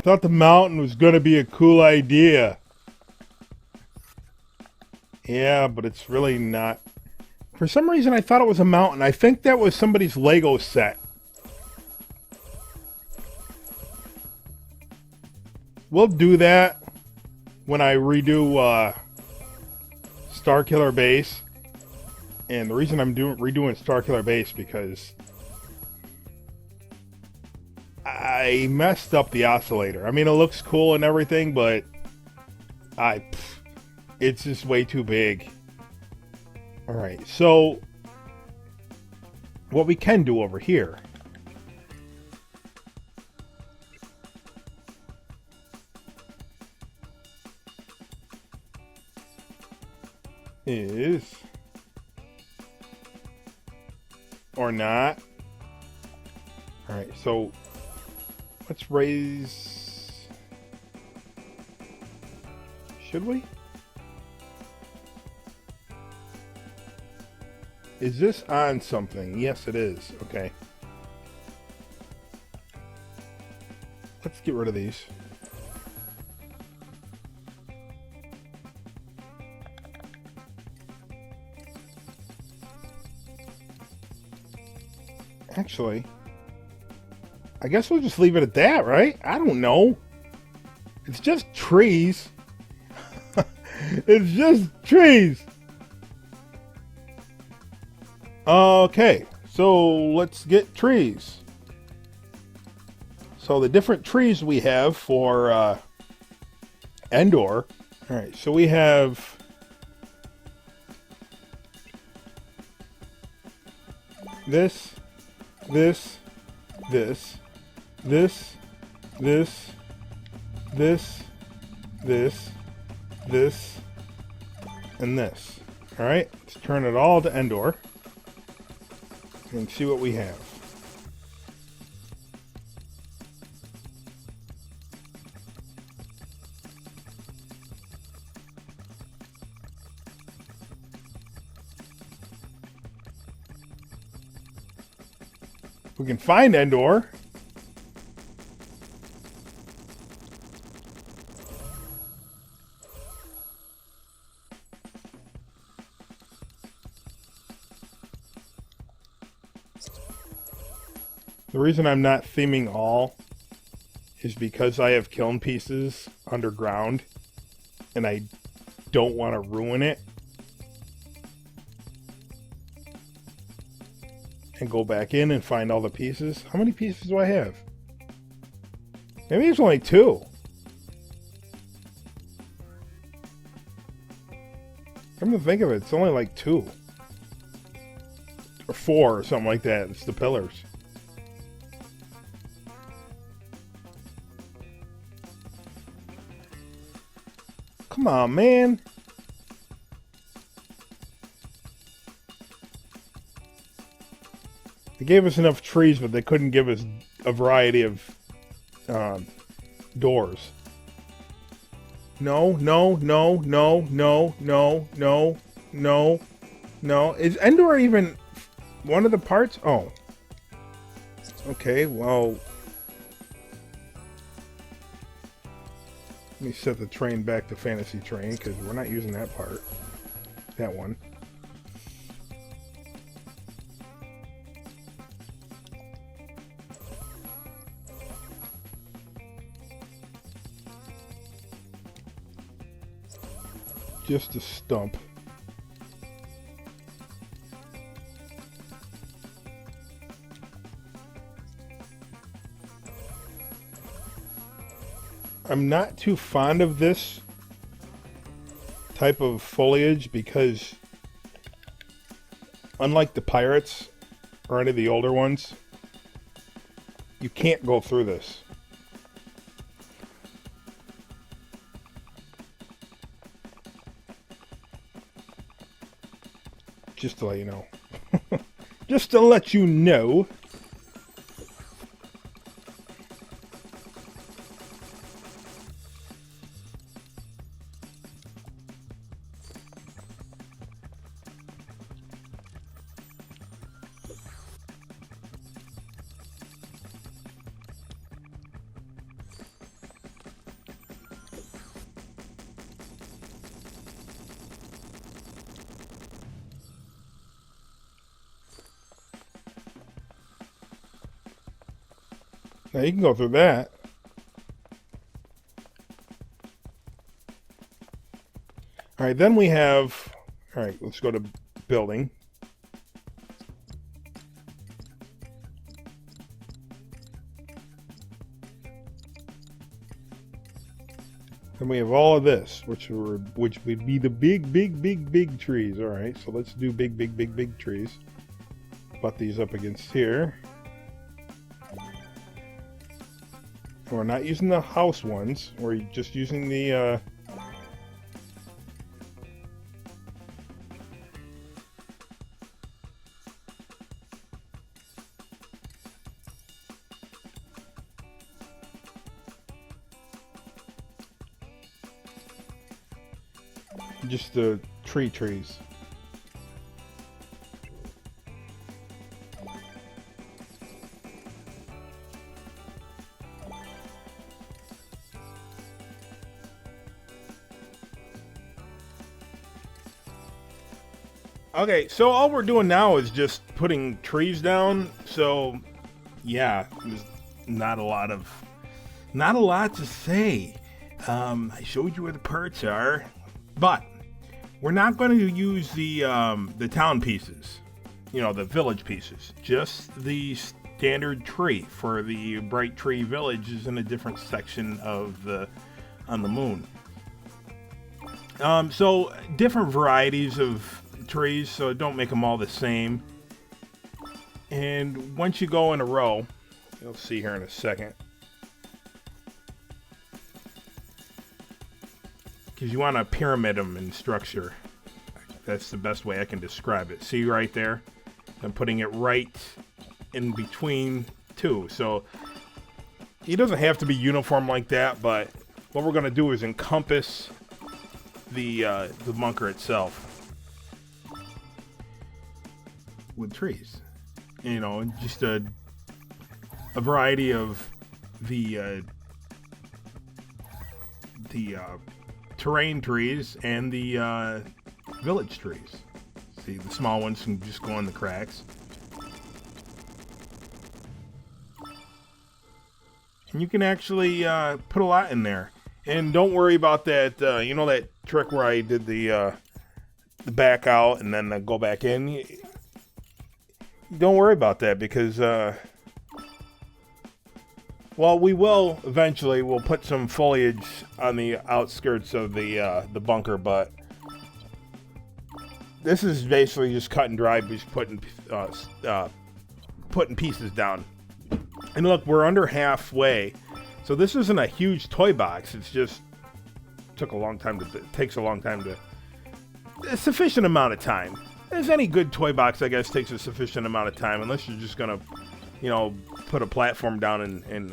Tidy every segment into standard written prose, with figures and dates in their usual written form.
thought the mountain was going to be a cool idea. Yeah, but it's really not. For some reason, I thought it was a mountain. I think that was somebody's Lego set. We'll do that when I redo Starkiller Base. And the reason I'm redoing Starkiller Base because I messed up the oscillator. I mean, it looks cool and everything, but it's just way too big. All right, so what we can do over here is, or not. All right, so let's raise, should we? Is this on something? Yes, it is. Okay. Let's get rid of these. Actually, I guess we'll just leave it at that, right? I don't know. It's just trees. It's just trees. Okay, so let's get trees. So the different trees we have for Endor. All right, so we have this, this, this, this, this, this, this, this, and this. All right, let's turn it all to Endor and see what we have. We can find Endor. The reason I'm not theming all is because I have kiln pieces underground and I don't want to ruin it and go back in and find all the pieces. How many pieces do I have? Maybe it's only 2. Come to think of it, it's only like 2 or 4 or something like that. It's the pillars. Come on, man. They gave us enough trees, but they couldn't give us a variety of doors. No, no, no, no, no, no, no, no, no. Is Endor even one of the parts? Oh. Okay, well. Let me set the train back to fantasy train because we're not using that part. That one. Just a stump. I'm not too fond of this type of foliage because unlike the pirates or any of the older ones, you can't go through this. Just to let you know. Just to let you know. Now you can go through that. All right, then we have... All right, let's go to building. Then we have all of this, which would be the big trees. All right, so let's do big trees. Butt these up against here. And we're not using the house ones. We're just using the just the trees. Okay, so all we're doing now is just putting trees down. So, yeah, there's not a lot to say. I showed you where the parts are, but we're not going to use the town pieces, you know, the village pieces. Just the standard tree for the Bright Tree Village is in a different section of on the moon. So different varieties of trees, so don't make them all the same. And once you go in a row, you'll see here in a second, because you want to pyramid them in structure. That's the best way I can describe it. See right there? I'm putting it right in between two. So it doesn't have to be uniform like that, but what we're going to do is encompass the bunker itself with trees. You know, just a variety of the terrain trees and the village trees. See, the small ones can just go in the cracks. And you can actually put a lot in there. And don't worry about that, you know that trick where I did the back out and then go back in? Don't worry about that because, well, we will eventually. We'll put some foliage on the outskirts of the bunker, but this is basically just cut and dry, just putting pieces down. And look, we're under halfway, so this isn't a huge toy box. It's just takes a long time to a sufficient amount of time. As any good toy box, I guess, takes a sufficient amount of time, unless you're just gonna, you know, put a platform down and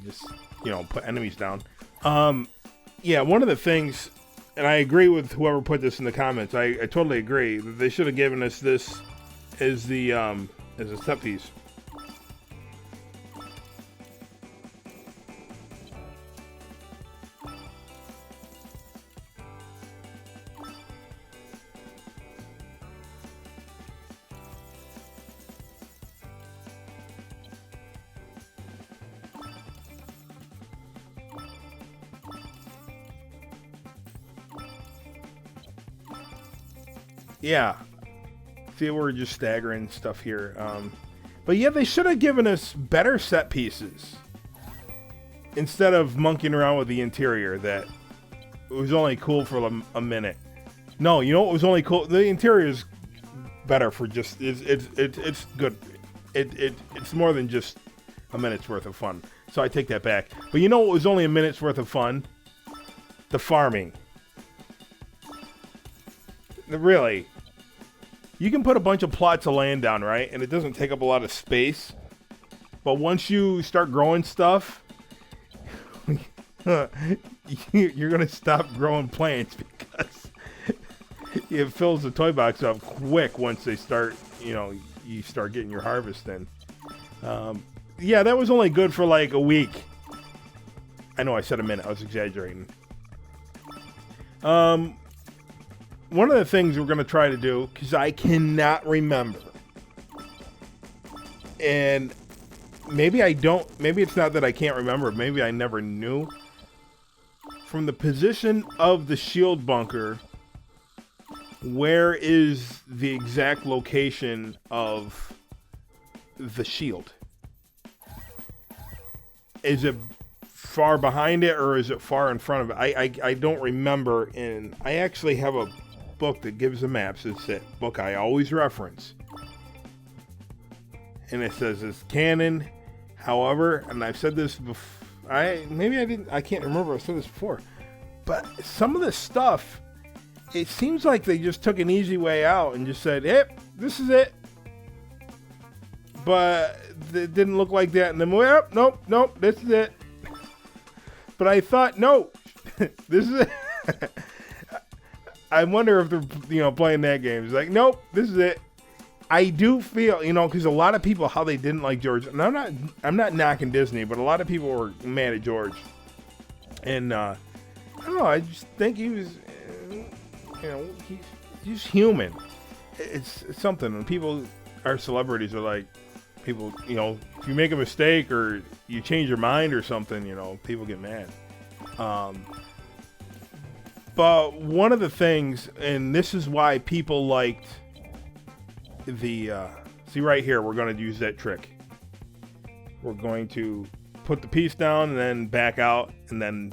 just, you know, put enemies down. Yeah, one of the things, and I agree with whoever put this in the comments. I totally agree. They should have given us this as the as a set piece. Yeah. See, we're just staggering stuff here. But yeah, they should have given us better set pieces instead of monkeying around with the interior that it was only cool for a minute. No, you know what was only cool? The interior is better for just it's good. It's more than just a minute's worth of fun. So I take that back. But you know what was only a minute's worth of fun? The farming. Really. You can put a bunch of plots of land down, right? And it doesn't take up a lot of space. But once you start growing stuff, you're going to stop growing plants because it fills the toy box up quick once they start, you know, you start getting your harvest in. Yeah, that was only good for like a week. I know I said a minute. I was exaggerating. One of the things we're going to try to do, because I cannot remember, and maybe I don't, maybe it's not that I can't remember, maybe I never knew. From the position of the shield bunker, where is the exact location of the shield? Is it far behind it or is it far in front of it? I don't remember, and I actually have a book that gives the maps. It's that book I always reference. And it says it's canon. However, and I've said this before, I can't remember if I said this before, but some of this stuff, it seems like they just took an easy way out and just said, "Yep, this is it." But it didn't look like that in the movie. Oh, nope, this is it. But I thought, no, this is it. I wonder if they're, playing that game. It's like, nope, this is it. I do feel, because a lot of people, how they didn't like George, and I'm not knocking Disney, but a lot of people were mad at George. And, I don't know, I just think he was, he's human. It's something. When people are celebrities, are like, people, if you make a mistake or you change your mind or something, people get mad. But one of the things, and this is why people liked the, see right here, we're going to use that trick. We're going to put the piece down and then back out and then,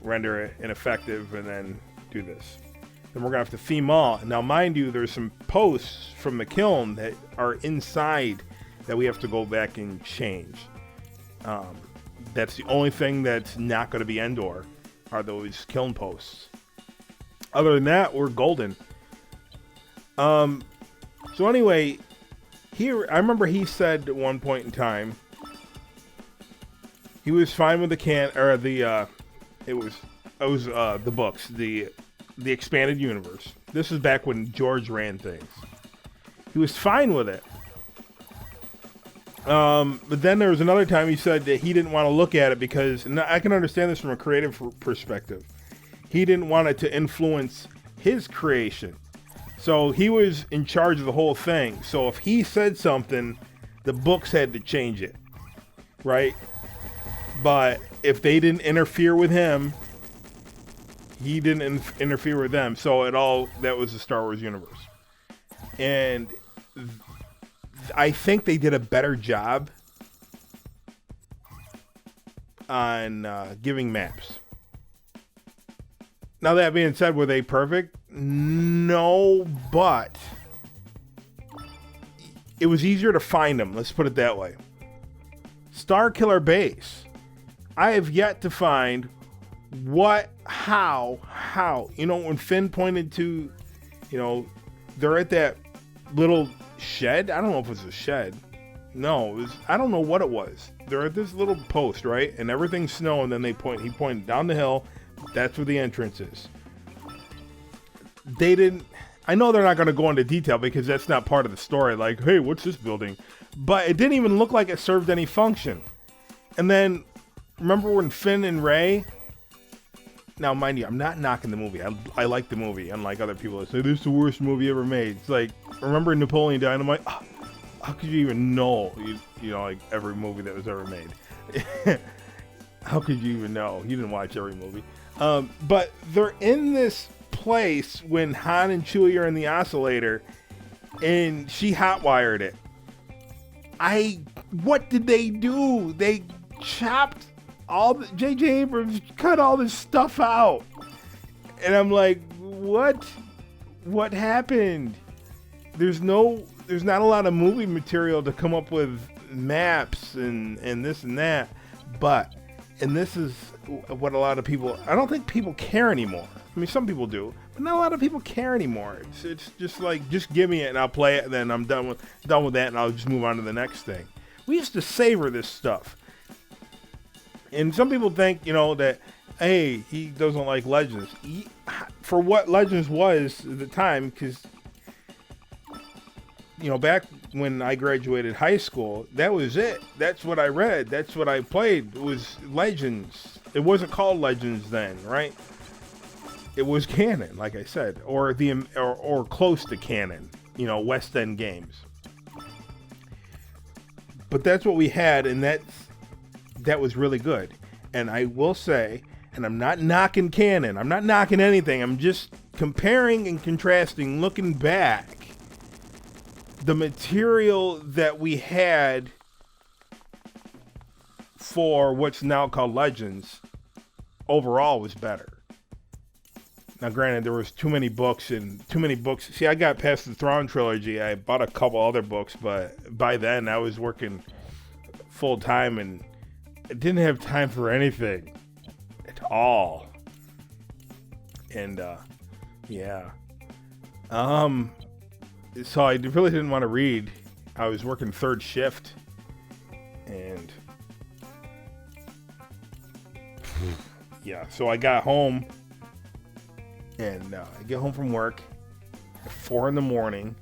render it ineffective and then do this. Then we're going to have to theme all. Now, mind you, there's some posts from the kiln that are inside that we have to go back and change. That's the only thing that's not going to be Endor, are those kiln posts. Other than that, we're golden. So anyway, here, I remember he said at one point in time, he was fine with the books, the expanded universe. This is back when George ran things. He was fine with it. But then there was another time he said that he didn't want to look at it because, and I can understand this from a creative perspective, he didn't want it to influence his creation. So he was in charge of the whole thing. So if he said something, the books had to change it, right? But if they didn't interfere with him, he didn't interfere with them. So that was the Star Wars universe. And I think they did a better job on giving maps. Now, that being said, were they perfect? No, but it was easier to find them. Let's put it that way. Starkiller Base. I have yet to find how. When Finn pointed to, they're at that little shed. I don't know if it was a shed. No, I don't know what it was. They're at this little post, right? And everything's snow, and then he pointed down the hill. That's where the entrance is. I know they're not going to go into detail because that's not part of the story. Like, hey, what's this building? But it didn't even look like it served any function. And then, remember when Finn and Rey... Now, mind you, I'm not knocking the movie. I like the movie, unlike other people that say, this is the worst movie ever made. It's like, remember Napoleon Dynamite? Oh, how could you even know, like every movie that was ever made? How could you even know? You didn't watch every movie. But they're in this place when Han and Chewie are in the oscillator, and she hotwired it. What did they do? They chopped J.J. Abrams cut all this stuff out. And I'm like, what? What happened? There's not a lot of movie material to come up with maps and this and that. And this is what a lot of people, I don't think people care anymore. I mean, some people do, but not a lot of people care anymore. It's just like, just give me it and I'll play it, and then I'm done with that, and I'll just move on to the next thing. We used to savor this stuff. And some people think, that, hey, he doesn't like Legends. For what Legends was at the time, because, back when I graduated high school, that was it. That's what I read. That's what I played. It was Legends. It wasn't called Legends then, right? It was canon, like I said, or close to canon, West End games. But that's what we had, and that was really good. And I will say, and I'm not knocking canon, I'm not knocking anything, I'm just comparing and contrasting, looking back, the material that we had for what's now called Legends overall was better. Now, granted, there was too many books. See, I got past the Thrawn trilogy. I bought a couple other books, but by then I was working full time and I didn't have time for anything at all. And yeah, so I really didn't want to read. I was working third shift, and yeah, so I got home. And I get home from work at 4 a.m.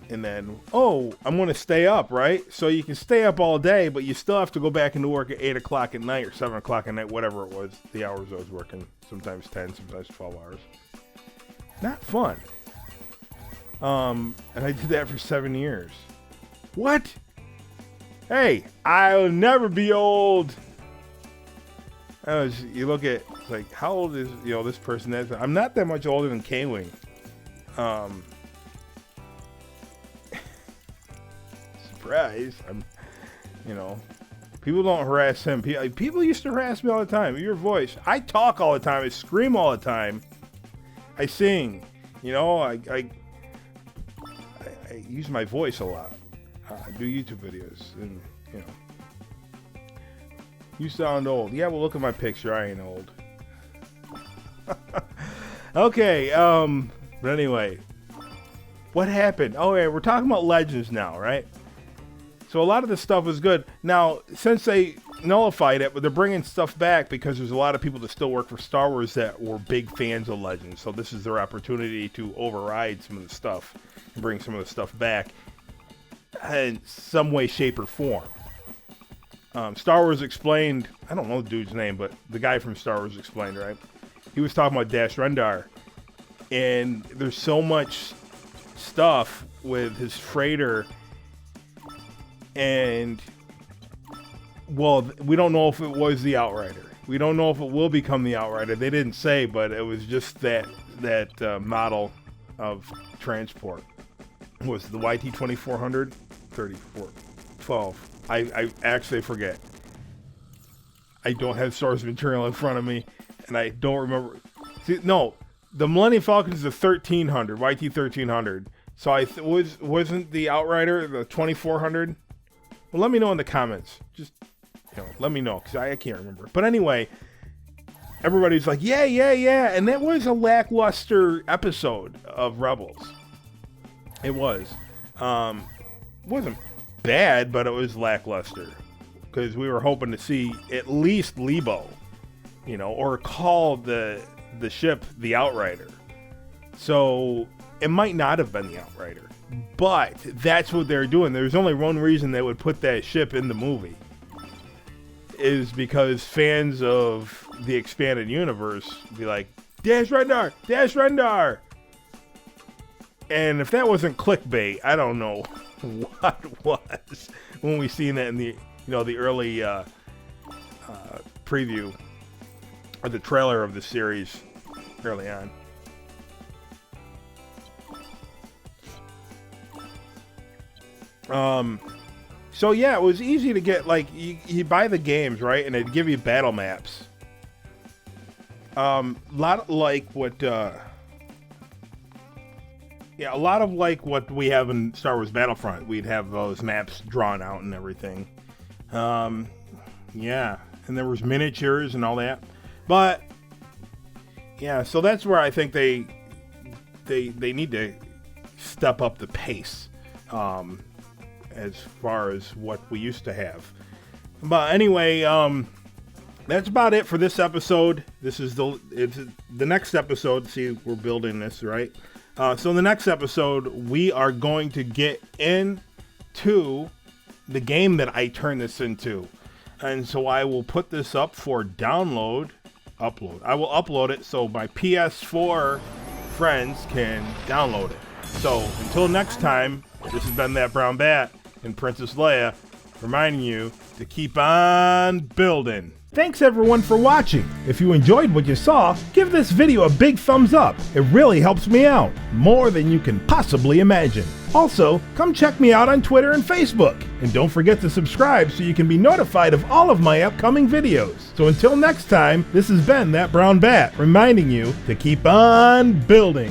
And then, I'm going to stay up, right? So you can stay up all day, but you still have to go back into work at 8 o'clock at night or 7 o'clock at night, whatever it was, the hours I was working. Sometimes 10, sometimes 12 hours. Not fun. And I did that for 7 years. What? Hey, I'll never be old. You look at, like, how old is, this person? I'm not that much older than K-Wing. Surprise. People don't harass him. People used to harass me all the time. Your voice. I talk all the time. I scream all the time. I sing. I use my voice a lot. I do YouTube videos. And, you sound old. Yeah, well, look at my picture. I ain't old. Okay, but anyway. What happened? Oh, yeah, we're talking about Legends now, right? So a lot of this stuff was good. Now, since they nullified it, but they're bringing stuff back because there's a lot of people that still work for Star Wars that were big fans of Legends. So this is their opportunity to override some of the stuff and bring some of the stuff back in some way, shape, or form. Star Wars Explained, I don't know the dude's name, but the guy from Star Wars Explained, right? He was talking about Dash Rendar. And there's so much stuff with his freighter. And, well, we don't know if it was the Outrider. We don't know if it will become the Outrider. They didn't say, but it was just that model of transport. Was the YT-2400? 12. I actually forget. I don't have source material in front of me, and I don't remember. See, no, the Millennium Falcon is the 1300, YT-1300. So wasn't the Outrider the 2400? Well, let me know in the comments. Just, let me know, because I can't remember. But anyway, everybody's like, yeah. And that was a lackluster episode of Rebels. It was. Wasn't bad, but it was lackluster because we were hoping to see at least Lebo, or call the ship the Outrider. So it might not have been the Outrider, but that's what they're doing. There's only one reason they would put that ship in the movie, is because fans of the expanded universe be like, Dash Rendar. And if that wasn't clickbait, I don't know what was when we seen that in the the early preview or the trailer of the series early on. So yeah, it was easy to get, like, you buy the games, right, and it'd give you battle maps. Lot like what a lot of like what we have in Star Wars Battlefront. We'd have those maps drawn out and everything. Yeah, and there was miniatures and all that. But yeah, so that's where I think they need to step up the pace as far as what we used to have. But anyway, that's about it for this episode. This is the next episode. See, we're building this, right? So in the next episode, we are going to get into the game that I turned this into. And so I will put this up for upload. I will upload it so my PS4 friends can download it. So until next time, this has been That Brown Bat. and Princess Leia, reminding you to keep on building. Thanks everyone for watching. If you enjoyed what you saw, give this video a big thumbs up. It really helps me out, more than you can possibly imagine. Also, come check me out on Twitter and Facebook. And don't forget to subscribe so you can be notified of all of my upcoming videos. So until next time, this has been That Brown Bat, reminding you to keep on building.